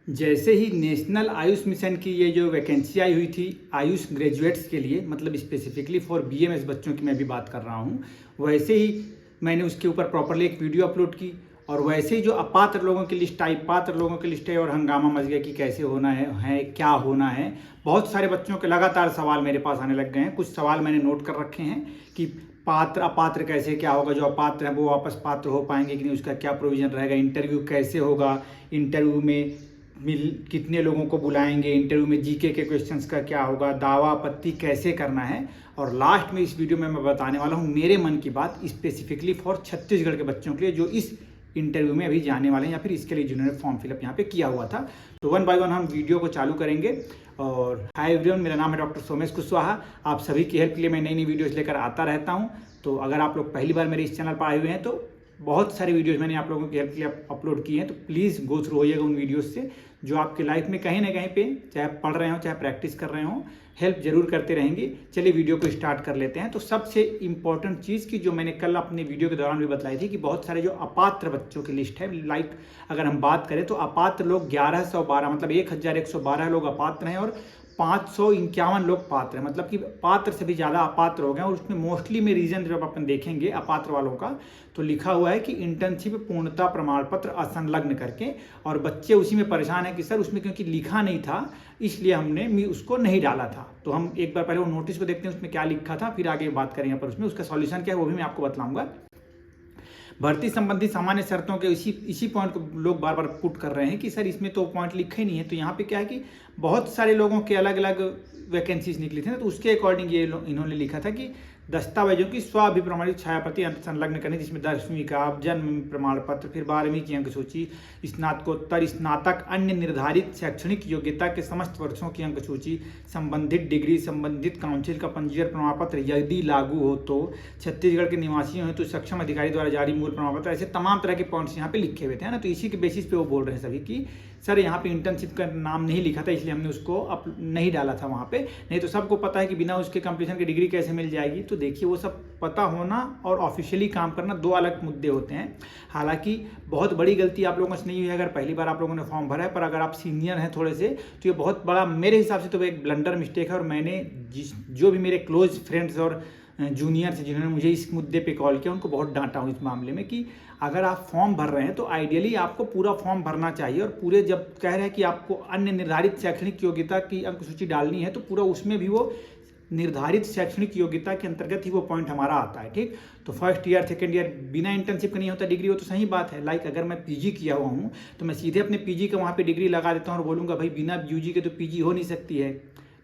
जैसे ही national Ayush mission की ये जो वैकेंसी आई हुई थी आयुष ग्रेजुएट्स के लिए, मतलब स्पेसिफिकली फॉर बीएमएस बच्चों की मैं भी बात कर रहा हूँ, वैसे ही मैंने उसके ऊपर प्रॉपरली एक वीडियो अपलोड की। और वैसे ही जो अपात्र लोगों की लिस्ट आई, पात्र लोगों की लिस्ट है, और हंगामा मच गया कि कैसे होना है क्या होना है। बहुत सारे बच्चों के लगातार सवाल मेरे पास आने लग गए हैं। कुछ सवाल मैंने नोट कर रखे हैं कि पात्र अपात्र कैसे क्या होगा, जो अपात्र है वो वापस पात्र हो पाएंगे कि नहीं, उसका क्या प्रोविजन रहेगा, इंटरव्यू कैसे होगा, इंटरव्यू में कितने लोगों को बुलाएंगे, इंटरव्यू में जीके के क्वेश्चंस का क्या होगा, दावा आपत्ति कैसे करना है। और लास्ट में इस वीडियो में मैं बताने वाला हूँ मेरे मन की बात स्पेसिफिकली फॉर छत्तीसगढ़ के बच्चों के लिए जो इस इंटरव्यू में अभी जाने वाले हैं या फिर इसके लिए जिन्होंने फॉर्म फिलअप यहाँ पे किया हुआ था। तो वन बाय वन हम वीडियो को चालू करेंगे। और हाय एवरीवन, मेरा नाम है डॉक्टर सोमेश कुशवाहा। आप सभी की हेल्प के लिए मैं नई नई वीडियोज़ लेकर आता रहता हूँ। तो अगर आप लोग पहली बार मेरे इस चैनल पर आए हुए हैं तो बहुत सारे वीडियोज़ मैंने आप लोगों की हेल्प के लिए अपलोड किए हैं, तो प्लीज़ गो थ्रू होइएगा उन वीडियोज़ से, जो आपकी लाइफ में कहीं ना कहीं पे, चाहे पढ़ रहे हो चाहे प्रैक्टिस कर रहे हो, हेल्प जरूर करते रहेंगे। चलिए वीडियो को स्टार्ट कर लेते हैं। तो सबसे इंपॉर्टेंट चीज़ की जो मैंने कल अपने वीडियो के दौरान भी बताई थी कि बहुत सारे जो अपात्र बच्चों की लिस्ट है, लाइक अगर हम बात करें तो अपात्र लोग 1112, मतलब 1112 लोग अपात्र हैं और 551 लोग पात्र हैं, मतलब कि पात्र से भी ज़्यादा अपात्र हो गए। और उसमें मोस्टली में रीज़न जब अपन देखेंगे अपात्र वालों का, तो लिखा हुआ है कि इंटर्नशिप पूर्णता प्रमाण पत्र असंलग्न करके, और बच्चे उसी में परेशान है कि सर उसमें क्योंकि लिखा नहीं था इसलिए हमने उसको नहीं डाला था। तो हम एक बार पहले वो नोटिस को देखते हैं उसमें क्या लिखा था, फिर आगे बात करेंगे पर उसमें उसका सॉल्यूशन क्या है वो भी मैं आपको बतलाऊंगा। भर्ती संबंधी सामान्य शर्तों के इसी पॉइंट को लोग बार बार पुट कर रहे हैं कि सर इसमें तो पॉइंट लिखे नहीं है। तो यहाँ पे क्या है कि बहुत सारे लोगों के अलग अलग वैकेंसीज निकली थी ना, तो उसके अकॉर्डिंग ये इन्होंने लिखा था कि दस्तावेजों की स्वाभिप्रमाणित छायाप्रति संलग्न करनी, जिसमें 10वीं का जन्म प्रमाण पत्र, फिर 12वीं की अंक सूची, स्नातकोत्तर स्नातक अन्य निर्धारित शैक्षणिक योग्यता के समस्त वर्षों की अंक सूची, संबंधित डिग्री, संबंधित काउंसिल का पंजीयन प्रमाण पत्र यदि लागू हो तो, छत्तीसगढ़ के निवासी हो तो सक्षम अधिकारी द्वारा जारी मूल प्रमाण पत्र। ऐसे तमाम तरह के पॉइंट्स यहाँ पे लिखे हुए थे ना। तो इसी के बेसिस पे वो बोल रहे हैं सभी कि सर यहाँ पे इंटर्नशिप का नाम नहीं लिखा था इसलिए हमने उसको नहीं डाला था वहाँ पे, नहीं तो सबको पता है कि बिना उसके कंप्लीशन की डिग्री कैसे मिल जाएगी। तो देखिए वो सब पता होना और ऑफिशियली काम करना दो अलग मुद्दे होते हैं। हालांकि बहुत बड़ी गलती आप लोगों से नहीं हुई है अगर पहली बार आप लोगों ने फॉर्म भरा है, पर अगर आप सीनियर हैं थोड़े से तो ये बहुत बड़ा मेरे हिसाब से तो एक ब्लंडर मिस्टेक है। और मैंने जो भी मेरे क्लोज फ्रेंड्स और जूनियर से जिन्होंने मुझे इस मुद्दे पे कॉल किया उनको बहुत डांटा हूँ इस मामले में कि अगर आप फॉर्म भर रहे हैं तो आइडियली आपको पूरा फॉर्म भरना चाहिए। और पूरे जब कह रहे हैं कि आपको अन्य निर्धारित शैक्षणिक योग्यता की अंक सूची डालनी है तो पूरा उसमें भी वो निर्धारित शैक्षणिक योग्यता के अंतर्गत ही वो पॉइंट हमारा आता है। ठीक, तो फर्स्ट ईयर सेकंड ईयर बिना इंटर्नशिप का नहीं होता डिग्री, हो तो सही बात है। लाइक अगर मैं पीजी किया हुआ हूँ तो मैं सीधे अपने पीजी का वहाँ पे डिग्री लगा देता हूँ और बोलूँगा भाई बिना यूजी के तो पीजी हो नहीं सकती है,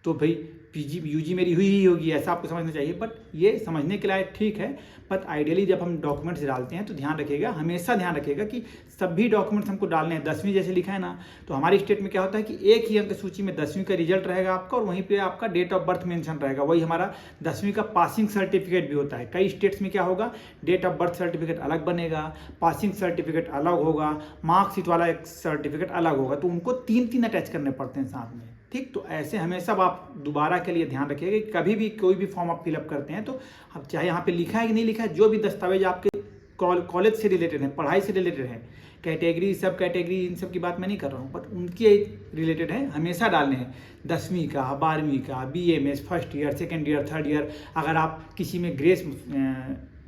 तो भाई पीजी यूजी मेरी हुई ही होगी, ऐसा आपको समझना चाहिए। बट ये समझने के लिए ठीक है, बट आइडियली जब हम डॉक्यूमेंट्स डालते हैं तो ध्यान रखिएगा, हमेशा ध्यान रखिएगा कि सभी डॉक्यूमेंट्स हमको डालने हैं। 10वीं जैसे लिखा है ना, तो हमारी स्टेट में क्या होता है कि एक ही अंक सूची में 10वीं का रिजल्ट रहेगा आपका और वहीं पे आपका डेट ऑफ बर्थ मेंशन रहेगा। वही हमारा 10वीं का पासिंग सर्टिफिकेट भी होता है। कई स्टेट्स में क्या होगा, डेट ऑफ बर्थ सर्टिफिकेट अलग बनेगा, पासिंग सर्टिफिकेट अलग होगा, मार्कशीट वाला एक सर्टिफिकेट अलग होगा, तो उनको 3 अटैच करने पड़ते हैं साथ में। ठीक, तो ऐसे हमेशा आप दोबारा के लिए ध्यान रखिएगा कि कभी भी कोई भी फॉर्म आप फिलअप करते हैं तो अब चाहे यहाँ पे लिखा है कि नहीं लिखा है, जो भी दस्तावेज आपके कॉलेज से रिलेटेड है, पढ़ाई से रिलेटेड है, कैटेगरी सब कैटेगरी इन सब की बात मैं नहीं कर रहा हूँ, बट उनके रिलेटेड है, हमेशा डालने हैं। 10वीं का, 12वीं का, BMS, first year, second year, third year, अगर आप किसी में ग्रेस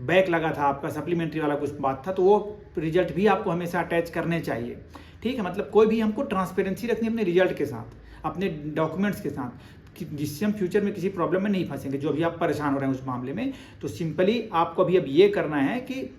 बैक लगा था आपका, सप्लीमेंट्री वाला कुछ बात था, तो वो रिजल्ट भी आपको हमेशा अटैच करने चाहिए। ठीक है, मतलब कोई भी हमको ट्रांसपेरेंसी रखनी है अपने रिजल्ट के साथ, अपने डॉक्यूमेंट्स के साथ, कि जिससे हम फ्यूचर में किसी प्रॉब्लम में नहीं फंसेंगे। जो भी आप परेशान हो रहे हैं उस मामले में, तो सिंपली आपको अभी अब ये करना है कि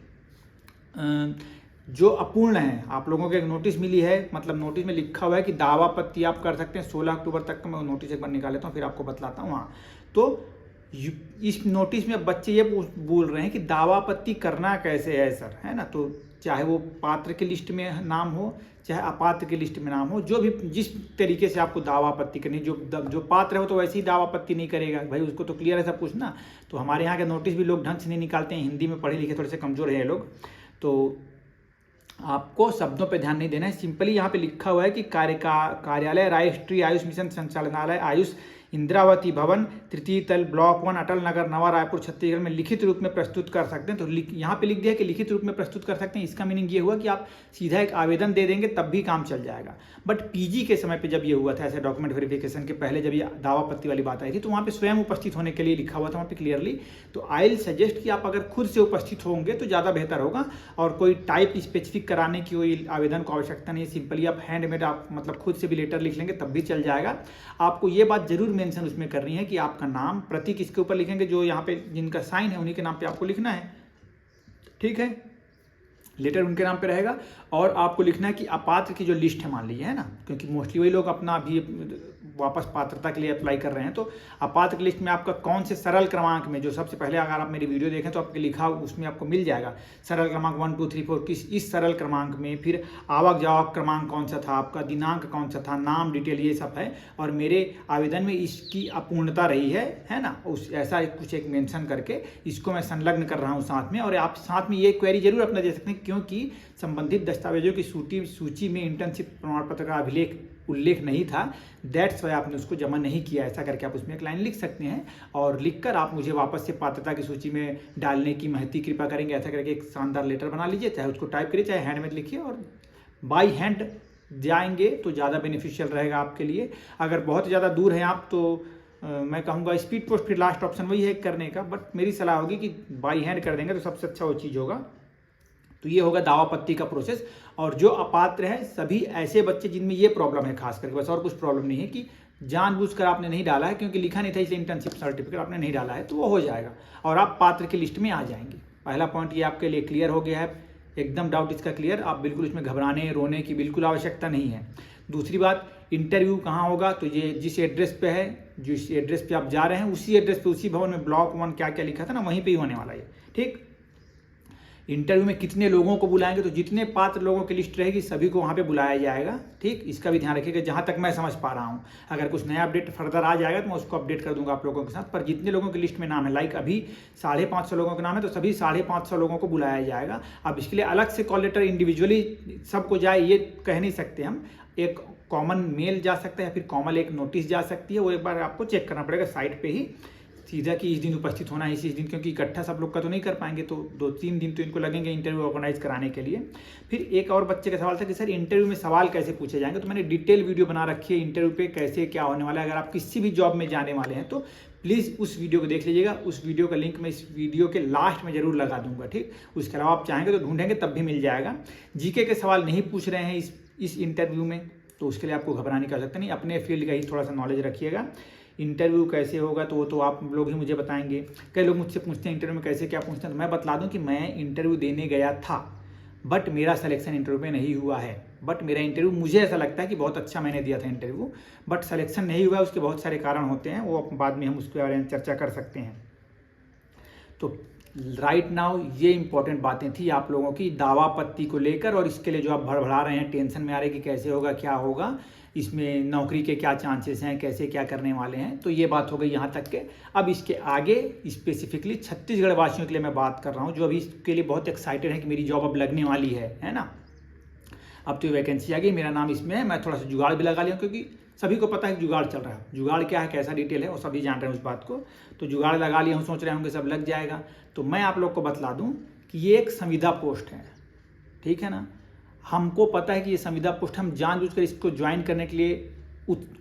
जो अपूर्ण है, आप लोगों को एक नोटिस मिली है, मतलब नोटिस में लिखा हुआ है कि दावा आपत्ति आप कर सकते हैं 16 अक्टूबर तक का। मैं नोटिस एक बार निकाल लेता हूँ फिर आपको बतलाता हूँ। हाँ, तो इस नोटिस में बच्चे ये बोल रहे हैं कि दावा आपत्ति करना कैसे है सर, है ना। तो चाहे वो पात्र की लिस्ट में नाम हो चाहे अपात्र की लिस्ट में नाम हो, जो भी जिस तरीके से आपको दावा आपत्ति करनी, जो पात्र है वो तो वैसे ही दावा आपत्ति नहीं करेगा भाई, उसको तो क्लियर है सब कुछ ना। तो हमारे यहाँ के नोटिस भी लोग ढंग से नहीं निकालते हैं, हिंदी में पढ़े लिखे थोड़े से कमजोर है लोग, तो आपको शब्दों पे ध्यान नहीं देना है। सिंपली यहाँ पे लिखा हुआ है कि कार्यालय राष्ट्रीय आयुष मिशन संचालनालय आयुष इंदिरावती भवन, तृतीय तल, ब्लॉक 1, अटल नगर, नवा रायपुर, छत्तीसगढ़ में लिखित रूप में प्रस्तुत कर सकते हैं। तो यहाँ पे लिख दिया कि लिखित रूप में प्रस्तुत कर सकते हैं। इसका मीनिंग ये हुआ कि आप सीधा एक आवेदन दे देंगे तब भी काम चल जाएगा। बट पीजी के समय पे जब ये हुआ था, ऐसे डॉक्यूमेंट वेरिफिकेशन के पहले जब ये दावा आपत्ति वाली बात आई थी, तो वहाँ पे स्वयं उपस्थित होने के लिए लिखा हुआ था वहाँ पे क्लियरली। तो आई विल सजेस्ट कि आप अगर खुद से उपस्थित होंगे तो ज़्यादा बेहतर होगा, और कोई टाइप स्पेसिफिक कराने की कोई आवेदन को आवश्यकता नहीं है। सिंपली आप हैंडमेड, आप मतलब खुद से भी लेटर लिख लेंगे तब भी चल जाएगा। आपको ये बात जरूर मेंशन उसमें करनी है कि आपका नाम, प्रतीक इसके ऊपर लिखेंगे, जो यहाँ पे जिनका साइन है उन्हीं के नाम पे आपको लिखना है, ठीक है। लेटर उनके नाम पे रहेगा, और आपको लिखना है कि अपात्र की जो लिस्ट है, मान लीजिए, है ना, क्योंकि मोस्टली वही लोग अपना अभी वापस पात्रता के लिए अप्लाई कर रहे हैं। तो अपात्र की लिस्ट में आपका कौन से सरल क्रमांक में, जो सबसे पहले अगर आप मेरी वीडियो देखें तो आपके लिखा उसमें आपको मिल जाएगा सरल क्रमांक 1 2 3 4, किस इस सरल क्रमांक में, फिर आवक जावक क्रमांक कौन सा था आपका, दिनांक कौन सा था, नाम डिटेल, ये सब है। और मेरे आवेदन में इसकी अपूर्णता रही है ना, उस ऐसा कुछ एक मेंशन करके इसको मैं संलग्न कर रहा हूँ साथ में। और आप साथ में ये क्वेरी जरूर अपना दे सकते हैं, क्योंकि संबंधित दस्तावेजों की सूची में इंटर्नशिप प्रमाण पत्र का उल्लेख नहीं था, दैट्स वाई आपने उसको जमा नहीं किया। ऐसा करके आप उसमें एक लाइन लिख सकते हैं, और लिखकर आप मुझे वापस से पात्रता की सूची में डालने की महती कृपा करेंगे। ऐसा करके एक शानदार लेटर बना लीजिए, चाहे उसको टाइप करिए चाहे हैंड में लिखिए, और बाई हैंड जाएंगे तो ज़्यादा बेनिफिशियल रहेगा आपके लिए। अगर बहुत ज़्यादा दूर हैं आप तो मैं कहूँगा स्पीड पोस्ट, फिर लास्ट ऑप्शन वही है करने का, बट मेरी सलाह होगी कि बाई हैंड कर देंगे तो सबसे अच्छा वो चीज़ होगा। तो ये होगा दावापत्ति का प्रोसेस। और जो अपात्र है, सभी ऐसे बच्चे जिनमें ये प्रॉब्लम है खास करके, बस और कुछ प्रॉब्लम नहीं है कि जानबूझकर आपने नहीं डाला है क्योंकि लिखा नहीं था इसलिए इंटर्नशिप सर्टिफिकेट आपने नहीं डाला है, तो वो हो जाएगा और आप पात्र की लिस्ट में आ जाएंगे। पहला पॉइंट ये आपके लिए क्लियर हो गया है, एकदम डाउट इसका क्लियर। आप बिल्कुल इसमें घबराने रोने की बिल्कुल आवश्यकता नहीं है। दूसरी बात, इंटरव्यू कहाँ होगा, तो ये जिस एड्रेस पे है, जिस एड्रेस पे आप जा रहे हैं उसी एड्रेस पे, उसी भवन में ब्लॉक 1 क्या क्या लिखा था ना, वहीं पे ही होने वाला है, ठीक। इंटरव्यू में कितने लोगों को बुलाएंगे, तो जितने पात्र लोगों की लिस्ट रहेगी सभी को वहाँ पे बुलाया जाएगा, ठीक। इसका भी ध्यान रखिएगा, जहाँ तक मैं समझ पा रहा हूँ। अगर कुछ नया अपडेट फर्दर आ जाएगा तो मैं उसको अपडेट कर दूंगा आप लोगों के साथ। पर जितने लोगों की लिस्ट में नाम है, लाइक अभी 550 लोगों के नाम है, तो सभी 550 लोगों को बुलाया जाएगा। अब इसके लिए अलग से कॉल लेटर इंडिविजुअली सबको जाए ये कह नहीं सकते हम। एक कॉमन मेल जा सकता है या फिर कॉमन एक नोटिस जा सकती है, वो एक बार आपको चेक करना पड़ेगा साइट पे ही सीधा कि इस दिन उपस्थित होना है, इस दिन, क्योंकि इकट्ठा सब लोग का तो नहीं कर पाएंगे, तो 2-3 दिन तो इनको लगेंगे इंटरव्यू ऑर्गेनाइज कराने के लिए। फिर एक और बच्चे का सवाल था कि सर इंटरव्यू में सवाल कैसे पूछे जाएंगे, तो मैंने डिटेल वीडियो बना रखी है इंटरव्यू पे कैसे क्या होने वाला है। अगर आप किसी भी जॉब में जाने वाले हैं तो प्लीज़ उस वीडियो को देख लीजिएगा। उस वीडियो का लिंक मैं इस वीडियो के लास्ट में जरूर लगा दूंगा, ठीक। उसके अलावा आप चाहेंगे तो ढूंढेंगे तब भी मिल जाएगा। जीके के सवाल नहीं पूछ रहे हैं इस इंटरव्यू में, तो उसके लिए आपको घबराने की आवश्यकता नहीं, अपने फील्ड का ही थोड़ा सा नॉलेज रखिएगा। इंटरव्यू कैसे होगा तो वो तो आप लोग ही मुझे बताएंगे। कई लोग मुझसे पूछते हैं इंटरव्यू में कैसे क्या पूछते हैं, तो मैं बतला दूं कि मैं इंटरव्यू देने गया था, बट मेरा सिलेक्शन इंटरव्यू में नहीं हुआ है। बट मेरा इंटरव्यू, मुझे ऐसा लगता है कि बहुत अच्छा मैंने दिया था इंटरव्यू, बट सिलेक्शन नहीं हुआ। उसके बहुत सारे कारण होते हैं, वो बाद में हम उसके बारे में चर्चा कर सकते हैं। तो राइट नाउ ये इंपॉर्टेंट बातें थी आप लोगों की दावापत्ति को लेकर, और इसके लिए जो आप भड़बड़ा रहे हैं, टेंशन में आ रहे हैं कि कैसे होगा क्या होगा, इसमें नौकरी के क्या चांसेस हैं, कैसे क्या करने वाले हैं, तो ये बात हो गई यहाँ तक के। अब इसके आगे स्पेसिफिकली छत्तीसगढ़ वासियों के लिए मैं बात कर रहा हूँ, जो अभी इसके लिए बहुत एक्साइटेड है कि मेरी जॉब अब लगने वाली है ना। अब तो वैकेंसी आ गई, मेरा नाम इसमें है, मैं थोड़ा सा जुगाड़ भी लगा लिया क्योंकि सभी को पता है कि जुगाड़ चल रहा है। जुगाड़ क्या है, कैसा डिटेल है, वो सभी जान रहे हैं उस बात को, तो जुगाड़ लगा लिया हूँ, सोच रहे होंगे सब लग जाएगा। तो मैं आप लोग को बतला दूँ कि ये एक संविदा पोस्ट है, ठीक है ना। हमको पता है कि ये संविदा पोस्ट, हम जानबूझकर इसको ज्वाइन करने के लिए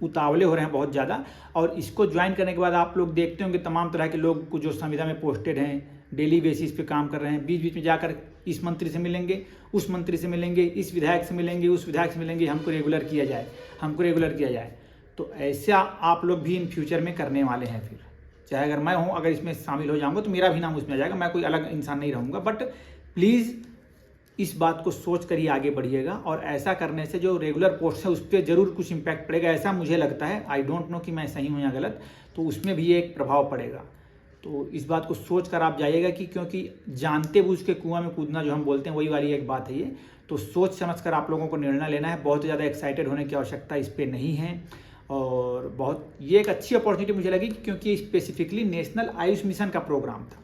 उतावले हो रहे हैं बहुत ज़्यादा। और इसको ज्वाइन करने के बाद आप लोग देखते होंगे तमाम तरह के लोग को जो संविदा में पोस्टेड हैं, डेली बेसिस पे काम कर रहे हैं, बीच बीच में जाकर इस मंत्री से मिलेंगे, उस मंत्री से मिलेंगे, इस विधायक से मिलेंगे, उस विधायक से मिलेंगे, हमको रेगुलर किया जाए, हमको रेगुलर किया जाए। तो ऐसा आप लोग भी इन फ्यूचर में करने वाले हैं। फिर चाहे अगर मैं हूँ, अगर इसमें शामिल हो जाऊँगा तो मेरा भी नाम उसमें आ जाएगा, मैं कोई अलग इंसान नहीं रहूँगा। बट प्लीज़ इस बात को सोच कर ही आगे बढ़िएगा, और ऐसा करने से जो रेगुलर पोस्ट है उस पर ज़रूर कुछ इम्पैक्ट पड़ेगा, ऐसा मुझे लगता है। आई डोंट नो कि मैं सही हूँ या गलत, तो उसमें भी एक प्रभाव पड़ेगा। तो इस बात को सोच कर आप जाइएगा कि, क्योंकि जानते बूझ के कुआं में कूदना जो हम बोलते हैं वही वाली एक बात है ये। तो सोच समझ कर आप लोगों को निर्णय लेना है, बहुत ज़्यादा एक्साइटेड होने की आवश्यकता इस पर नहीं है। और बहुत ये एक अच्छी अपॉर्चुनिटी मुझे लगी क्योंकि स्पेसिफिकली नेशनल आयुष मिशन का प्रोग्राम था,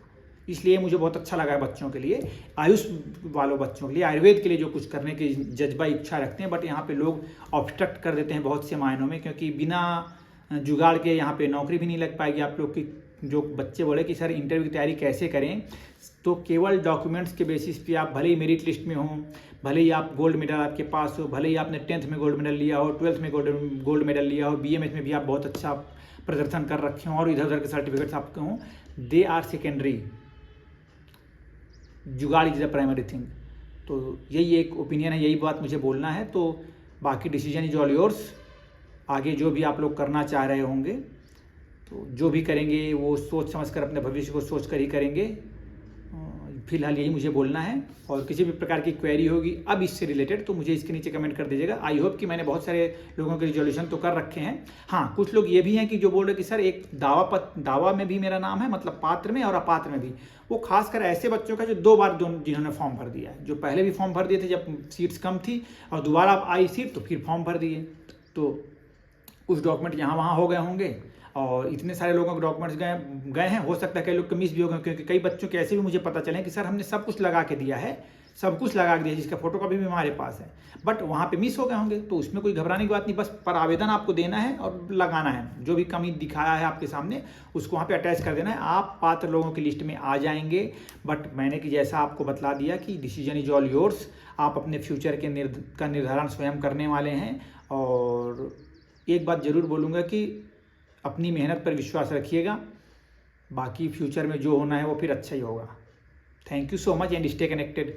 इसलिए मुझे बहुत अच्छा लगा है बच्चों के लिए, आयुष वालों बच्चों के लिए, आयुर्वेद के लिए जो कुछ करने की जज्बा इच्छा रखते हैं। बट यहाँ पे लोग ऑब्स्ट्रक्ट कर देते हैं बहुत से मायनों में, क्योंकि बिना जुगाड़ के यहाँ पे नौकरी भी नहीं लग पाएगी आप लोग की। जो बच्चे बोले कि सर इंटरव्यू की तैयारी कैसे करें, तो केवल डॉक्यूमेंट्स के बेसिस पे आप भले ही मेरिट लिस्ट में हो, भले ही आप गोल्ड मेडल आपके पास हो, भले ही आपने 10th में गोल्ड मेडल लिया हो, 12th में गोल्ड मेडल लिया हो, BMS में भी आप बहुत अच्छा प्रदर्शन कर रखे हों और इधर उधर के सर्टिफिकेट्स आपके हों, दे आर सेकेंडरी, जुगाड़ इज द प्राइमरी थिंग। तो यही एक ओपिनियन है, यही बात मुझे बोलना है। तो बाकी डिसीजन इज ऑल योर्स। आगे जो भी आप लोग करना चाह रहे होंगे, तो जो भी करेंगे वो सोच समझ कर, अपने भविष्य को सोच कर ही करेंगे। फिलहाल यही मुझे बोलना है। और किसी भी प्रकार की क्वेरी होगी अब इससे रिलेटेड तो मुझे इसके नीचे कमेंट कर दीजिएगा। आई होप कि मैंने बहुत सारे लोगों के रिजोल्यूशन तो कर रखे हैं। हाँ, कुछ लोग ये भी हैं कि जो बोल रहे कि सर एक दावा में भी मेरा नाम है, मतलब पात्र में और अपात्र में भी। वो खासकर ऐसे बच्चों का जो 2 बार जिन्होंने फॉर्म भर दिया है, जो पहले भी फॉर्म भर दिए थे जब सीट्स कम थी और दोबारा आई सीट तो फिर फॉर्म भर दिए, तो कुछ डॉक्यूमेंट यहाँ वहाँ हो गए होंगे। और इतने सारे लोगों के डॉक्यूमेंट्स गए हैं, हो सकता है कई लोग के मिस भी हो गए, क्योंकि कई बच्चों के ऐसे भी मुझे पता चले कि सर हमने सब कुछ लगा के दिया है, सब कुछ लगा के दिया जिसका फोटो कॉपी भी हमारे पास है, बट वहाँ पे मिस हो गए होंगे। तो उसमें कोई घबराने की बात नहीं, बस पर आवेदन आपको देना है और लगाना है। जो भी कमी दिखाया है आपके सामने उसको वहाँ पे अटैच कर देना है, आप पात्र लोगों की लिस्ट में आ जाएंगे। बट मैंने कि जैसा आपको बतला दिया कि डिसीजन इज ऑल योर्स, आप अपने फ्यूचर के का निर्धारण स्वयं करने वाले हैं। और एक बात ज़रूर बोलूँगा कि अपनी मेहनत पर विश्वास रखिएगा, बाकी फ्यूचर में जो होना है वो फिर अच्छा ही होगा। Thank you so much and stay connected.